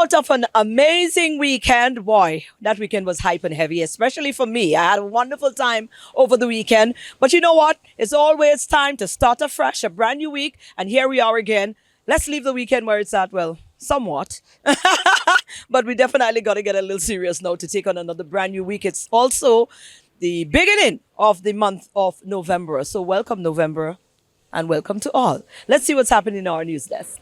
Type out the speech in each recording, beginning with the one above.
result of an amazing weekend. Boy, that weekend was hype and heavy, especially for me. I had a wonderful time over the weekend. But you know what? It's always time to start afresh, a brand new week. And here we are again. Let's leave the weekend where it's at. Well, somewhat. But we definitely got to get a little serious now to take on another brand new week. It's also the beginning of the month of November. So welcome, November, and welcome to all. Let's see what's happening in our news desk.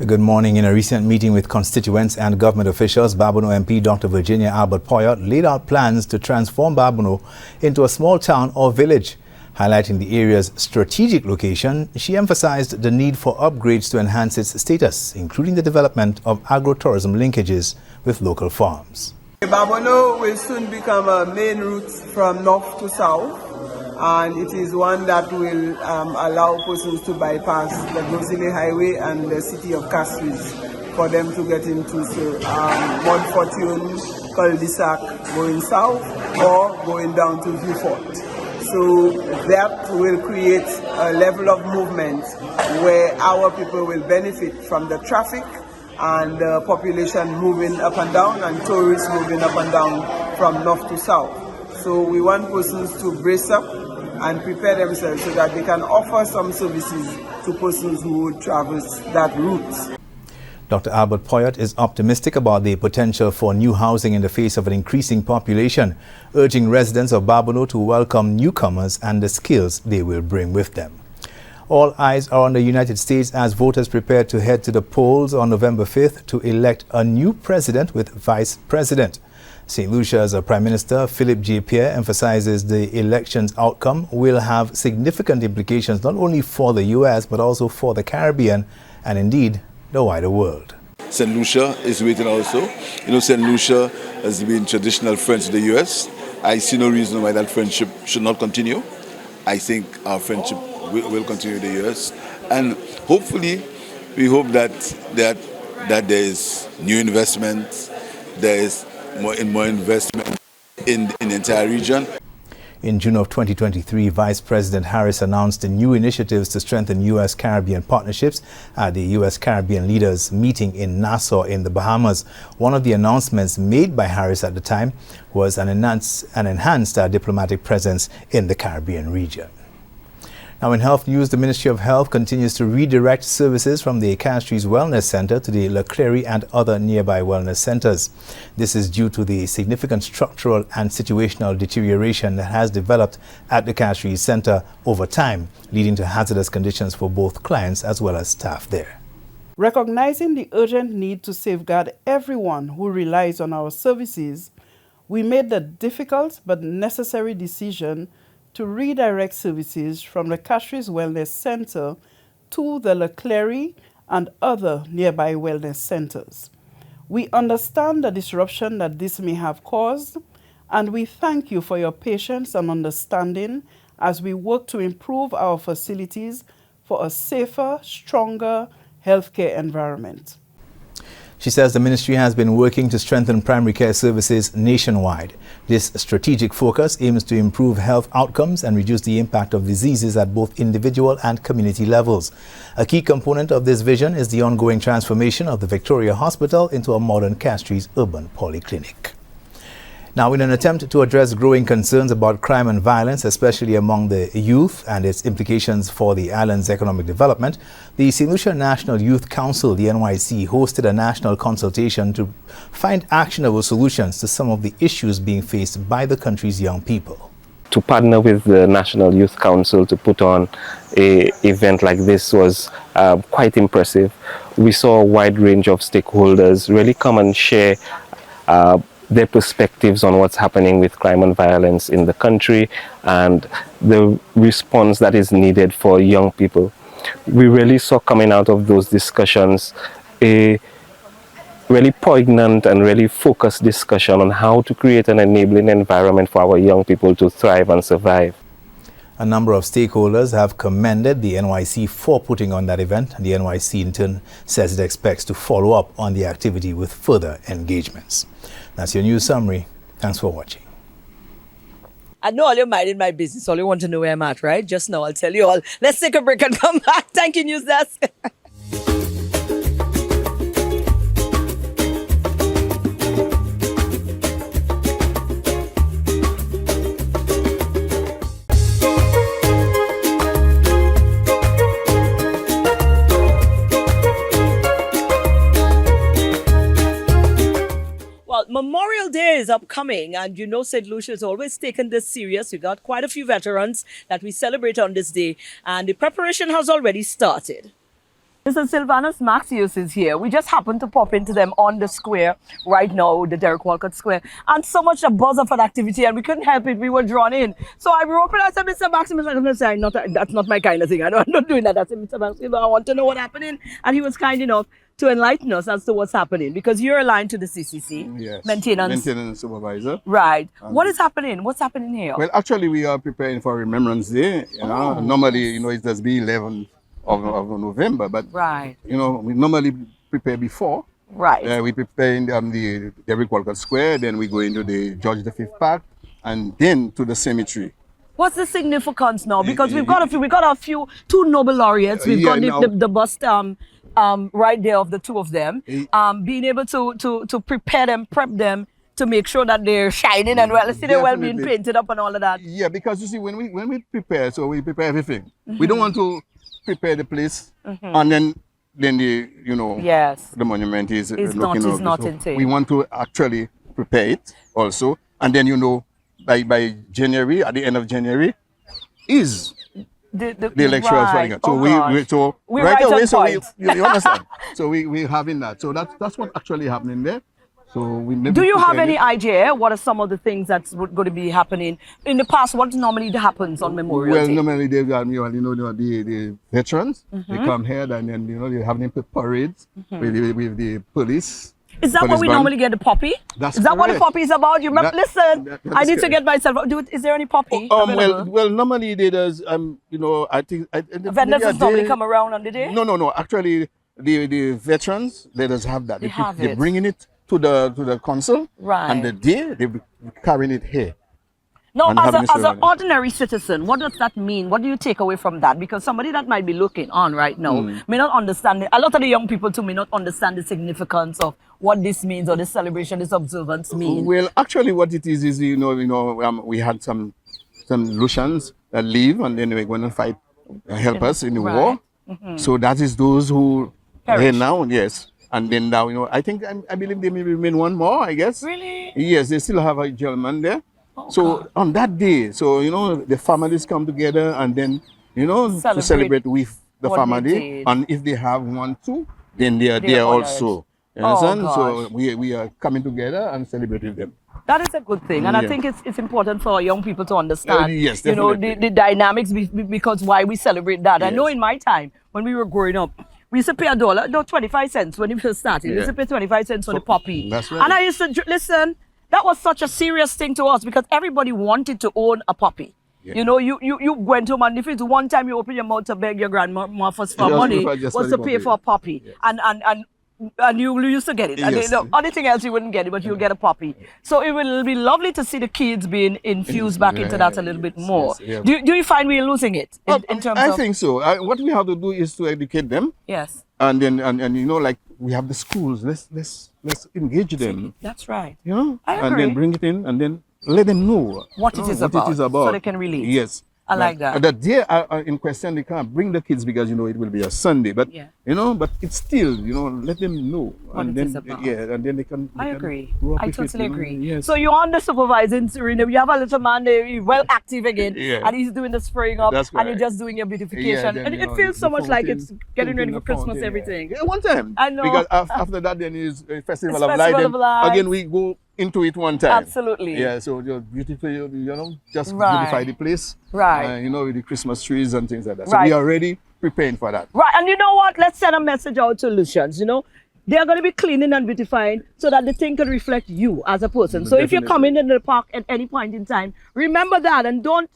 Good morning. In a recent meeting with constituents and government officials, Babonneau MP Dr. Virginia Albert Poyot laid out plans to transform Babonneau into a small town or village. Highlighting the area's strategic location, she emphasized the need for upgrades to enhance its status, including the development of agro-tourism linkages with local farms. Babonneau will soon become a main route from north to south, and it is one that will allow persons to bypass the Grosile Highway and the city of Castries for them to get into Mont Fortune cul-de-sac going south or going down to Vieux-Fort. So that will create a level of movement where our people will benefit from the traffic and the population moving up and down and tourists moving up and down from north to south. So we want persons to brace up and prepare themselves so that they can offer some services to persons who would travel that route. Dr. Albert Poyot is optimistic about the potential for new housing in the face of an increasing population, urging residents of Babonneau to welcome newcomers and the skills they will bring with them. All eyes are on the United States as voters prepare to head to the polls on November 5th to elect a new president with vice president. St. Lucia's Prime Minister Philip J. Pierre emphasizes the election's outcome will have significant implications not only for the U.S. but also for the Caribbean and indeed the wider world. St. Lucia is waiting also. You know, St. Lucia has been traditional friends to the U.S. I see no reason why that friendship should not continue. I think our friendship will continue with the U.S. And hopefully, we hope that there is new investment, there is more investment in the entire region. In June of 2023, Vice President Harris announced the new initiatives to strengthen U.S.-Caribbean partnerships at the U.S.-Caribbean leaders meeting in Nassau in the Bahamas. One of the announcements made by Harris at the time was an enhanced diplomatic presence in the Caribbean region. Now in health news, the Ministry of Health continues to redirect services from the Castries Wellness Center to the Leclerc and other nearby wellness centers. This is due to the significant structural and situational deterioration that has developed at the Castries Center over time, leading to hazardous conditions for both clients as well as staff there. Recognizing the urgent need to safeguard everyone who relies on our services, we made the difficult but necessary decision to redirect services from the Castries Wellness Center to the Leclerc and other nearby wellness centers. We understand the disruption that this may have caused, and we thank you for your patience and understanding as we work to improve our facilities for a safer, stronger healthcare environment. She says the ministry has been working to strengthen primary care services nationwide. This strategic focus aims to improve health outcomes and reduce the impact of diseases at both individual and community levels. A key component of this vision is the ongoing transformation of the Victoria Hospital into a modern Castries urban polyclinic. Now, in an attempt to address growing concerns about crime and violence, especially among the youth and its implications for the island's economic development, the St. Lucia National Youth Council, the NYC, hosted a national consultation to find actionable solutions to some of the issues being faced by the country's young people. To partner with the National Youth Council to put on an event like this was quite impressive. We saw a wide range of stakeholders really come and share their perspectives on what's happening with crime and violence in the country and the response that is needed for young people. We really saw coming out of those discussions a really poignant and really focused discussion on how to create an enabling environment for our young people to thrive and survive. A number of stakeholders have commended the NYC for putting on that event. The NYC in turn says it expects to follow up on the activity with further engagements. That's your news summary. Thanks for watching. I know all you're minding my business. All you want to know where I'm at, right? Just now, I'll tell you all. Let's take a break and come back. Thank you, News Desk. is upcoming, and you know St. Lucia has always taken this serious. We got quite a few veterans that we celebrate on this day, and the preparation has already started. Mr. Sylvanus Maxius is here. We just happened to pop into them on the square right now, the Derek Walcott Square, and so much a buzz of an activity, and we couldn't help it. We were drawn in. So I wrote and I said, Mr. Maximus, I'm going to say, that's not my kind of thing. I'm not doing that. I said, Mr. Maximus, I want to know what's happening. And he was kind enough to enlighten us as to what's happening, because you're aligned to the CCC, Yes. maintenance supervisor. Right. What is happening? What's happening here? Well, actually, we are preparing for Remembrance Day. Normally, it does be 11th of November, but Right. we normally prepare before. Right. We prepare in the Derek Walcott Square, then we go into the George V Park, and then to the cemetery. What's the significance now? Because we've got a few, two Nobel laureates. We've got the bust right there of the two of them. Being able to prepare them, prep them to make sure that they're shining and well, see they're well being painted up and all of that. Yeah, because you see, when we prepare, so we prepare everything. We don't want to prepare the place and then the Yes. the monument is It's looking not so in we want to actually prepare it also, and then by January, at the end of January, is the electoral right. running. So We're right right on away, so point. you understand. So we're having that. So that's what's actually happening there. So we Do you have any idea what are some of the things that's going to be happening in the past? What normally happens on Memorial Well, Day? normally the veterans they come here, and then they're having parades with the police. Is that what we normally get, the poppy? That's Is that what the correct. poppy is about? You remember? Listen, that I is need to correct. get myself. Is there any poppy? available? Well, normally they does. I think Vendors maybe a just normally day- come around on the day. No. Actually, the veterans they does have that. They have They're it. bringing it to the council, Right. and the day they be carrying it here. No, and as having an a ceremony. ordinary citizen, what does that mean? What do you take away from that? Because somebody that might be looking on right now may not understand it. A lot of the young people too may not understand the significance of what this means or this celebration, this observance mean. Well, actually, what it is we had some Lucians that leave, and then we're going to fight, help us in the Right. war. So that is those who are here Perish. now, yes. And then now, I believe there may remain one more, I guess. Really? Yes, they still have a gentleman there. Oh, So God. on that day, so the families come together, and then to celebrate with the what they family. did. And if they have one too, then they are They are there honored. also. You Oh, understand? gosh. So we are coming together and celebrating them. That is a good thing, and I Yeah. think it's important for young people to understand. Yes, you know, definitely. the dynamics because why we celebrate that. I Yes. know in my time when we were growing up, we used to pay $1, no 25 cents when we first started. We used to pay 25 cents for the poppy. That's right. And I used to listen. That was such a serious thing to us because everybody wanted to own a poppy. Yeah. You know, you went home, and if it's one time you open your mouth to beg your grandma for Just money, just was for to the pay poppy. for a poppy. Yes. And you used to get it. And Yes. anything else you wouldn't get it, but you'll get a poppy. So it will be lovely to see the kids being infused back into that a little bit Yes, more. yes, yeah. Do you find we're losing it in terms I of? think so. What we have to do is to educate them, Yes, and then like we have the schools. Let's engage them. that's right. And agree. then bring it in, and then let them know What it is about, so they can relate. Yes. I like that. The day in question, they can't bring the kids because it will be a Sunday. But Yeah. but it's still let them know, What and it then is about. and then they can. I they can agree. grow up I with it, totally agree. Yes. So you're on the supervising, Serena. You have a little man there, he's well active again, Yeah. and he's doing the spraying up, That's and you're right. just doing your beautification. then, and you it know, feels so the much like fountain, it's getting ready painting for the Christmas, fountain, everything. Yeah, one time. I know. Because after that, then is Festival It's of Light. Festival Then of Lights. again, we go into it one time. Absolutely. Yeah. So beautiful, just Right. beautify the place. Right. With the Christmas trees and things like that. So Right. we are already preparing for that. Right, and you know what? Let's send a message out to Lucians. They're going to be cleaning and beautifying so that the thing can reflect you as a person. So if you're Definitely. coming in the park at any point in time, remember that and don't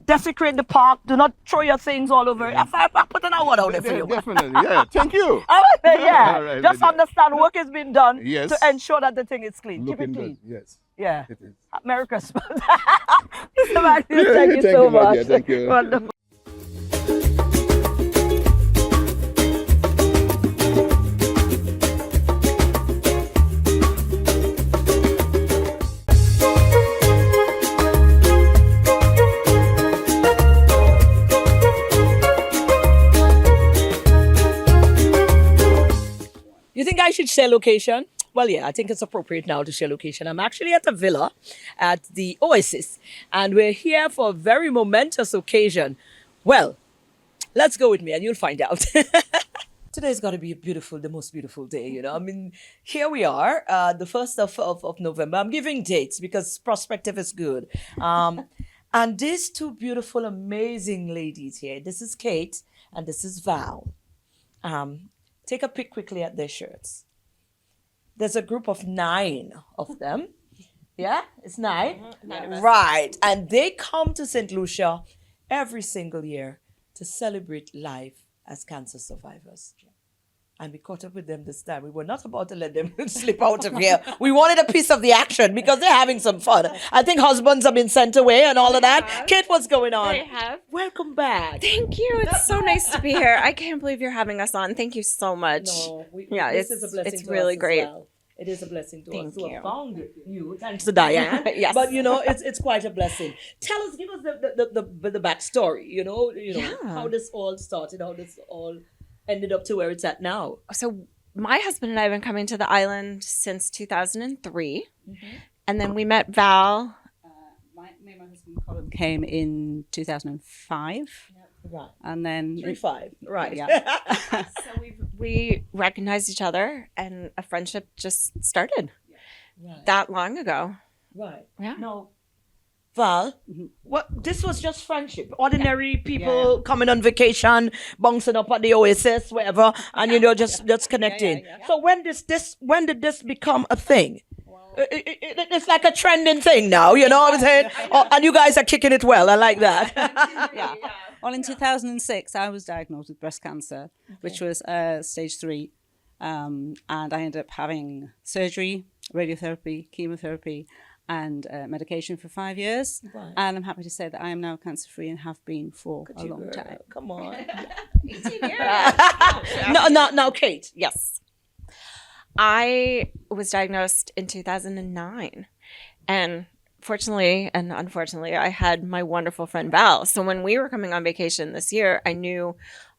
desecrate the park. Do not throw your things all over. If I put an award out there for you. Definitely. Yeah. Thank you. Yeah, All right, just yeah. understand work is being done Yes. to ensure that the thing is clean. Looking Keep it clean. good. Yes. Yeah. It is. Merry Christmas. Mr. Matthews, thank you Thank so you, my much. dear. Thank you. Wonderful. You think I should share location? Well, yeah, I think it's appropriate now to share location. I'm actually at a villa at the Oasis, and we're here for a very momentous occasion. Well, let's go with me and you'll find out. Today's got to be the most beautiful day, you know. I mean, here we are, the 1st of November. I'm giving dates because perspective is good. And these two beautiful, amazing ladies here, this is Kate and this is Val. Take a pic quickly at their shirts. There's a group of 9 of them. Yeah, it's 9. Right. And they come to St. Lucia every single year to celebrate life as cancer survivors. And we caught up with them this time. We were not about to let them slip out of here. We wanted a piece of the action because they're having some fun. I think husbands have been sent away and all of that. Kate, what's going on? They have. Welcome back. Thank you. It's so nice to be here. I can't believe you're having us on. Thank you so much. This is a blessing it's to really us as great. well. It is a blessing to Thank us who you. have found you, thanks to Diane. Yes. But you know, it's quite a blessing. Give us the backstory. You know how this all started, how this all ended up to where it's at now. So my husband and I have been coming to the island since 2003. And then we met Val. Me and my husband Colin came in 2005. Right. And then 3-5. Right. Yeah. So we recognized each other and a friendship just started Right. that long ago. Right. Yeah. No. Val, this was just friendship. Ordinary people coming on vacation, bouncing up at the Oasis, wherever, and just connecting. So when did this become a thing? It's like a trending thing now, you know what I'm saying? And you guys are kicking it well. I like that. yeah. Well, in 2006, I was diagnosed with breast cancer, which was stage 3. And I ended up having surgery, radiotherapy, chemotherapy, and medication for 5 years. Right. And I'm happy to say that I am now cancer-free and have been for a long time. Come on. 18 years. No, Kate. Yes. I was diagnosed in 2009. And fortunately and unfortunately, I had my wonderful friend Val. So when we were coming on vacation this year, I knew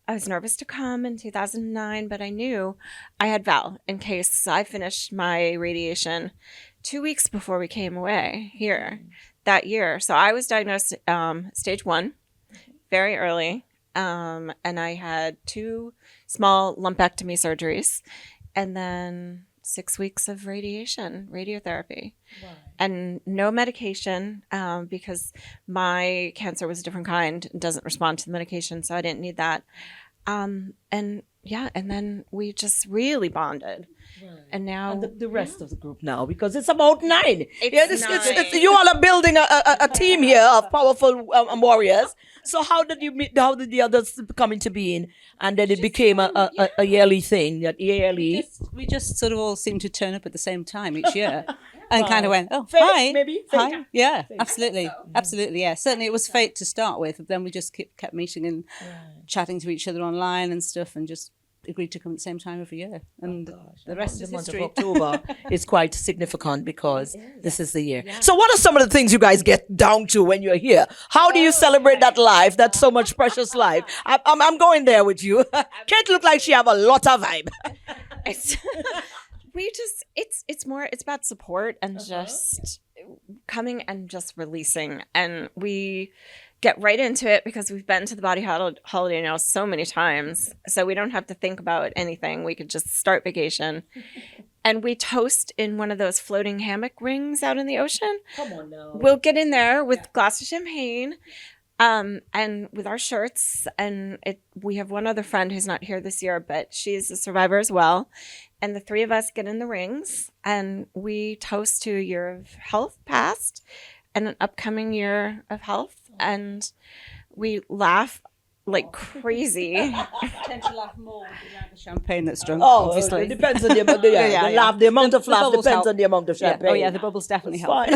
I was nervous to come in 2009, but I knew I had Val in case I finished my radiation 2 weeks before we came away here that year. So I was diagnosed stage 1 very early. And I had 2 small lumpectomy surgeries and then 6 weeks of radiotherapy. Wow. And no medication because my cancer was a different kind and doesn't respond to the medication. So I didn't need that. And then we just really bonded. Right. And now and the rest of the group now, because it's about 9. It's 9. You all are building a team here of powerful warriors. So how did you meet? How did the others come into being? And then it became a yearly thing, that yearly. We just sort of all seemed to turn up at the same time each year. And kind of went, Fate, hi. maybe? Hi. Fate. Yeah, absolutely. Absolutely, yeah. Certainly it was fate to start with. But then we just kept meeting and chatting to each other online and stuff and just agreed to come at the same time every year. And the rest is The month history. of October is quite significant because this is the year. Yeah. So what are some of the things you guys get down to when you're here? How do you celebrate that life, that so much precious life? I'm going there with you. Kate look like she have a lot of vibe. It's about support and just coming and just releasing. And we get right into it because we've been to the body holiday now so many times. So we don't have to think about anything. We could just start vacation. And we toast in one of those floating hammock rings out in the ocean. Come on now. We'll get in there with a glass of champagne and with our shirts. And we have one other friend who's not here this year, but she's a survivor as well. And the 3 of us get in the rings and we toast to a year of health past and an upcoming year of health. And we laugh like crazy. I tend to laugh more with the amount of champagne that's drunk, Oh, obviously. it depends on the amount. The amount of laugh bubbles depends help. on the amount of champagne. Yeah. Oh, yeah, the bubbles definitely help.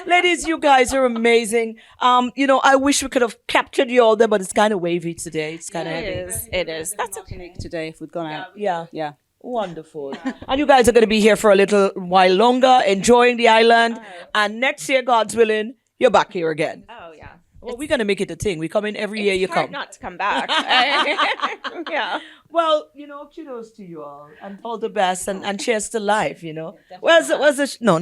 Ladies, you guys are amazing. I wish we could have captured you all there, but it's kind of wavy today. It's kind of heavy. It is. That's okay today if we'd gone out. Yeah. Yeah. Wonderful. And you guys are going to be here for a little while longer, enjoying the island. And next year, God's willing, you're back here again. Oh, yeah. Well, we're going to make it a thing. We come in every year, you It's hard come. not to come back. Yeah. Well, kudos to you all and all the best and cheers to life, no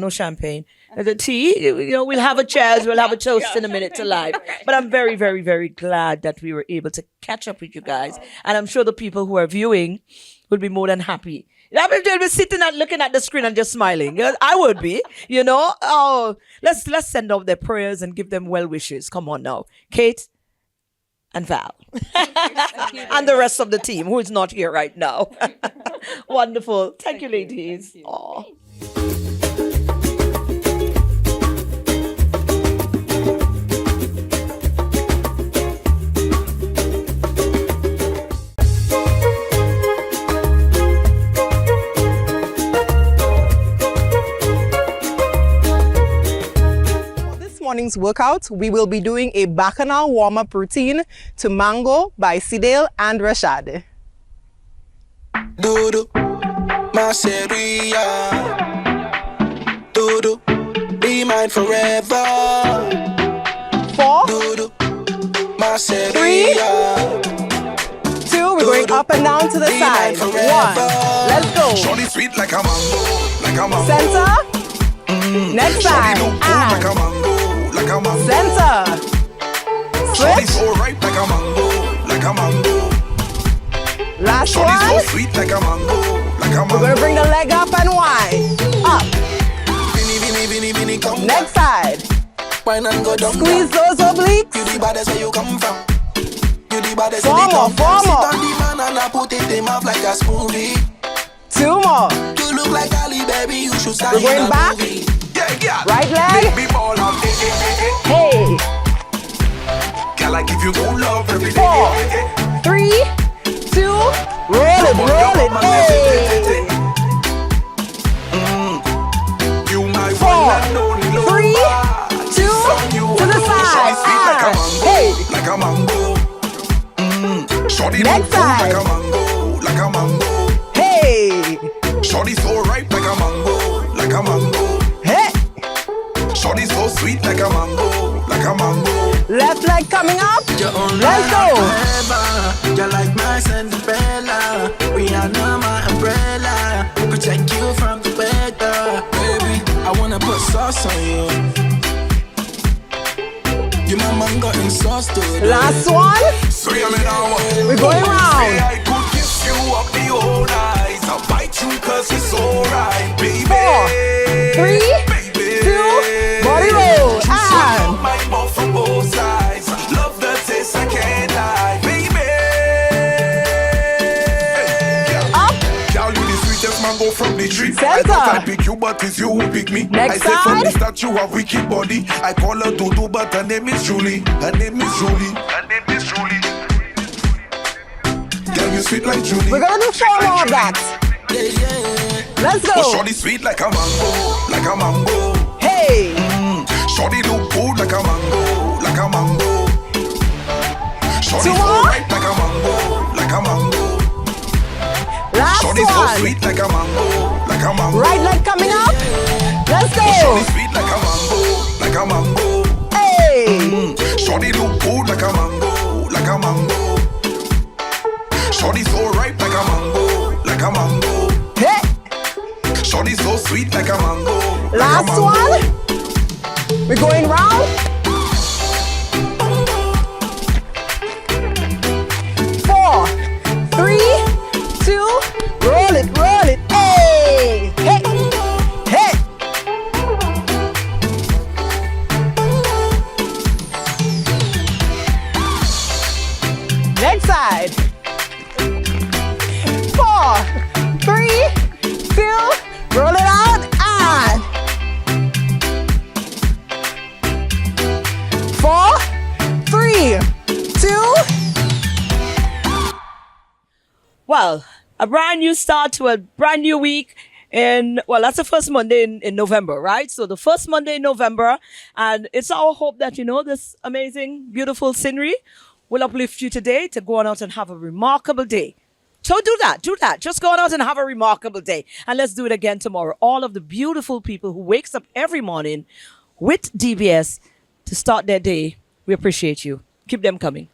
champagne. The tea, we'll have a cheers, we'll have a toast in a minute to life. But I'm very, very, very glad that we were able to catch up with you guys. And I'm sure the people who are viewing will be more than happy. They'll be sitting and looking at the screen and just smiling. I would be, Oh, let's send out their prayers and give them well wishes. Come on now. Kate and Val. And the rest of the team who is not here right now. Wonderful. Thank you, ladies. Aw. Morning's workout, we will be doing a bacchanal warm-up routine to Mango by Sidale and Rashad. Dudu, Maseria. Dudu, be mine forever. 4, Dudu, Maseria. 3, 2, we're going up and down to the side. 1, let's go. Shorty sweet like a mango, Center, next side, and like a mango. center, switch, so ripe like a mango, last Shorty one, so sweet like a mango, we're gonna bring the leg up and wide, up, Vini, come next side, wine and go down. squeeze those obliques, You the baddest where you come from. You the baddest Four where you more, come from. Sit four on the banana, put it in mouth like a smoothie. 2 more, You look like Ali, baby, you should start we're going in a back, movie. Yeah. right leg, Baby, ball on, hey, Girl, I give you good love every day. 4, 3, 2, roll it, hey, You my 4, one and only love. 3, 2, to the side, Sweet like a mango, hey, like a mango. Shorty Next look good side. like a mango. hey, Shorty so ripe like a mango. hey, Shorty so sweet like a mango. left leg coming up, let's go, You're like my Cinderella, Rihanna my umbrella, protect you from the weather. Baby, I wanna put sauce on you. You my mango and sauce to it. last one, So you me now. we're going round, Say I could kiss you up the whole night. I'll bite you cause it's alright, baby. 4, 3, 2, body roll, and My mouth from both sides. Love the taste, I can't lie, baby. up, Girl, you the sweetest mango from the tree. Center. I thought I'd pick you, but it's you who pick me. Next I said from the side. start you have wicked body. I call her Dudu, but her name is Julie. Girl, you sweet like Julie. we're gonna do 4 more of that, let's Oh, go, shorty sweet like a mango. hey, Shorty look good like a mango. Shorty 2 so more, ripe like a mango. last Shorty so one, sweet like a mango. right leg coming up, let's Shorty go, sweet like a mango. hey, Shorty look good like a mango. Shorty so ripe like a mango. hey, Shorty so sweet like a mango. last one, we're going round, 4, 3, 2, roll it, hey, hey, hey, next side, 4, 3, 2, roll it out, and 4, 3, 2, Well, a brand new start to a brand new week. That's the first Monday in November, right? So the first Monday in November. And it's our hope that, this amazing, beautiful scenery will uplift you today to go on out and have a remarkable day. So do that. Just go on out and have a remarkable day. And let's do it again tomorrow. All of the beautiful people who wakes up every morning with DBS to start their day We appreciate you. Keep them coming.